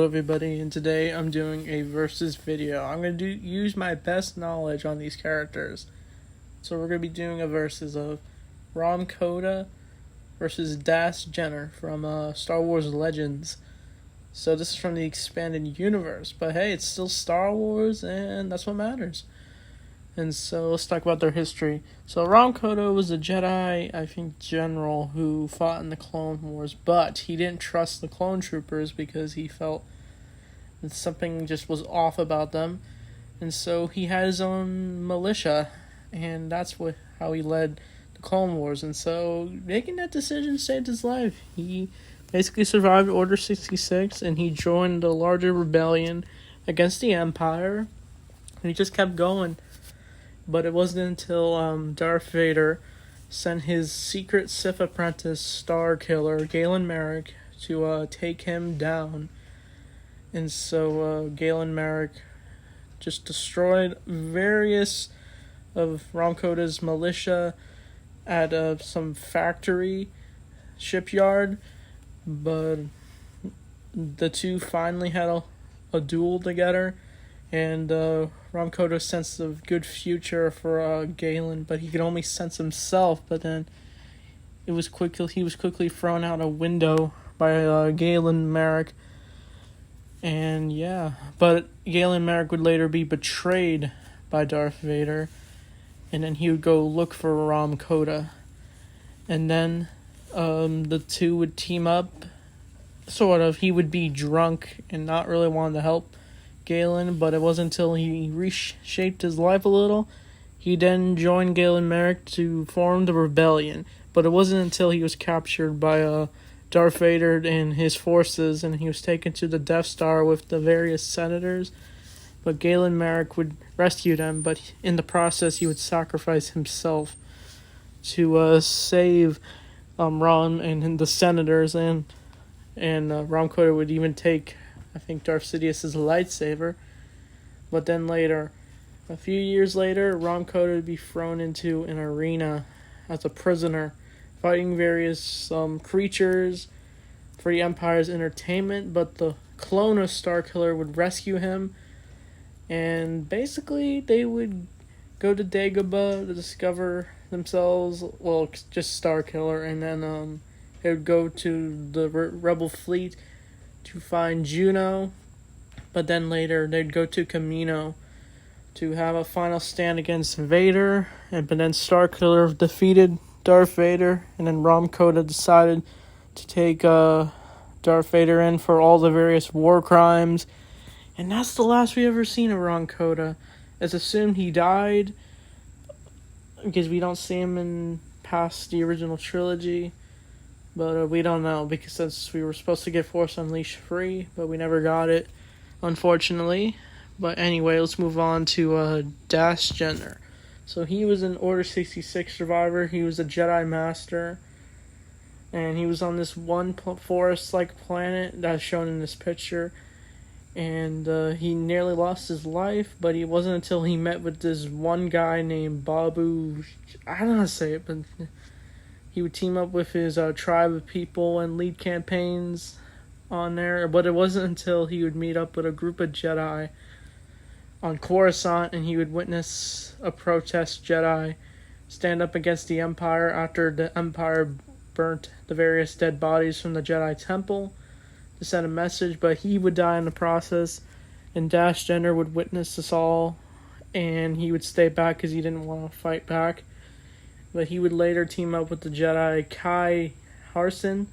Hello everybody, and today I'm doing a versus video. I'm going to use my best knowledge on these characters. So we're going to be doing a versus of Rham Kota versus Jennir from Star Wars Legends. So this is from the expanded universe, but hey, it's still Star Wars and that's what matters. And so let's talk about their history. So Rham Kota was a Jedi, I think, general who fought in the Clone Wars, but he didn't trust the clone troopers because he felt that something just was off about them. And so he had his own militia, and that's how he led the Clone Wars. And so making that decision saved his life. He basically survived Order 66, and he joined a larger rebellion against the Empire, and he just kept going. But it wasn't until Darth Vader sent his secret Sith apprentice, Star Killer, Galen Marek, to take him down. And so Galen Marek just destroyed various of Rham Kota's militia at some factory shipyard. But the two finally had a duel together. And Rham Kota sensed a good future for Galen, but he could only sense himself. But then he was quickly thrown out a window by Galen Marek. And yeah, but Galen Marek would later be betrayed by Darth Vader, and then he would go look for Rham Kota. And then the two would team up, sort of. He would be drunk and not really want to help Galen, but it wasn't until he reshaped his life a little, he then joined Galen Marek to form the rebellion. But it wasn't until he was captured by Darth Vader and his forces, and he was taken to the Death Star with the various senators. But Galen Marek would rescue them, but in the process he would sacrifice himself to save Rham and the senators, and Rham Kota would even take, I think, Darth Sidious's lightsaber. But then later, a few years later, Rham Kota would be thrown into an arena as a prisoner, fighting various creatures for the Empire's entertainment. But the clone of Star Killer would rescue him, and basically they would go to Dagobah to discover themselves, well, just Star Killer, and then they would go to the Rebel fleet to find Juno, but then later they'd go to Kamino to have a final stand against Vader, but then Star Killer defeated Darth Vader, and then Rham Kota decided to take Darth Vader in for all the various war crimes, and that's the last we ever seen of Rham Kota. It's assumed he died, because we don't see him in past the original trilogy. But we don't know, because since we were supposed to get Force Unleashed free, but we never got it, unfortunately. But anyway, let's move on to Jennir. So he was an Order 66 survivor. He was a Jedi Master, and he was on this one forest-like planet that's shown in this picture. And he nearly lost his life, but it wasn't until he met with this one guy named Babu. I don't know how to say it, but he would team up with his tribe of people and lead campaigns on there. But it wasn't until he would meet up with a group of Jedi on Coruscant, and he would witness a protest Jedi stand up against the Empire after the Empire burnt the various dead bodies from the Jedi Temple to send a message. But he would die in the process, and Jennir would witness this all, and he would stay back because he didn't want to fight back. But he would later team up with the Jedi Kai Harson,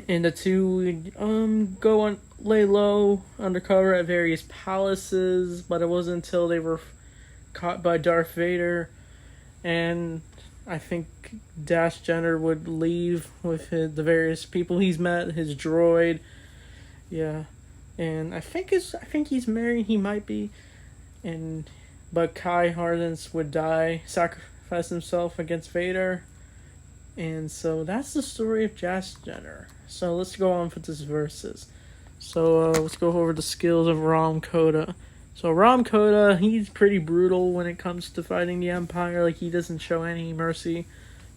and the two would go on, lay low undercover at various palaces. But it wasn't until they were caught by Darth Vader, and I think Jennir would leave with the various people he's met, his droid, yeah, and I think he's married. He might be, but Kai Harson would die, sacrifice himself against Vader, and so that's the story of Jennir. So let's go on for this versus. So let's go over the skills of Rham Kota. So Rham Kota, he's pretty brutal when it comes to fighting the Empire. Like, he doesn't show any mercy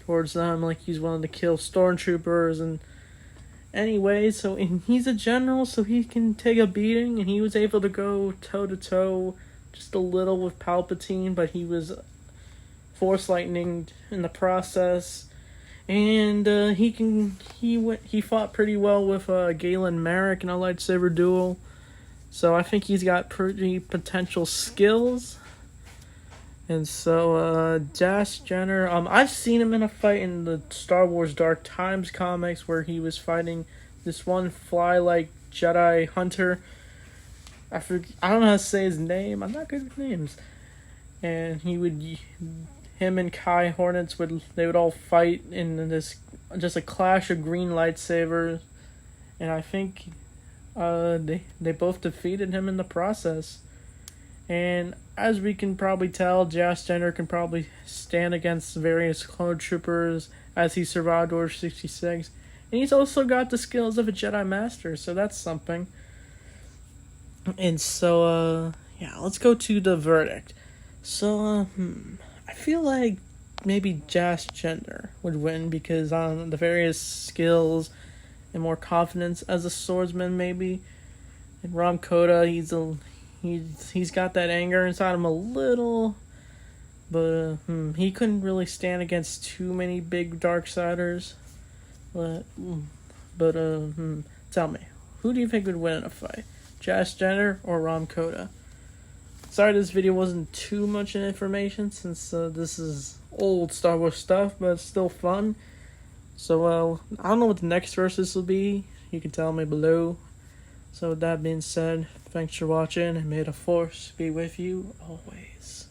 towards them. Like, he's willing to kill stormtroopers Anyway, and he's a general, so he can take a beating, and he was able to go toe-to-toe just a little with Palpatine, but he was Force Lightning in the process. And he fought pretty well with Galen Merrick in a lightsaber duel. So I think he's got pretty potential skills. And so Jennir, I've seen him in a fight in the Star Wars Dark Times comics where he was fighting this one fly-like Jedi hunter. I don't know how to say his name. I'm not good with names. And him and Kai Hornets would all fight in this just a clash of green lightsabers, and I think they both defeated him in the process. And as we can probably tell, Jennir can probably stand against various clone troopers as he survived Order 66, and he's also got the skills of a Jedi Master, so that's something. And so yeah, let's go to the verdict. So I feel like maybe Jennir would win because on the various skills and more confidence as a swordsman, maybe. And Kota, he's got that anger inside him a little, but he couldn't really stand against too many big Darksiders. But tell me, who do you think would win in a fight, Jennir or Kota? Sorry this video wasn't too much information since this is old Star Wars stuff, but it's still fun. So I don't know what the next versus will be. You can tell me below. So with that being said, thanks for watching, and may the Force be with you always.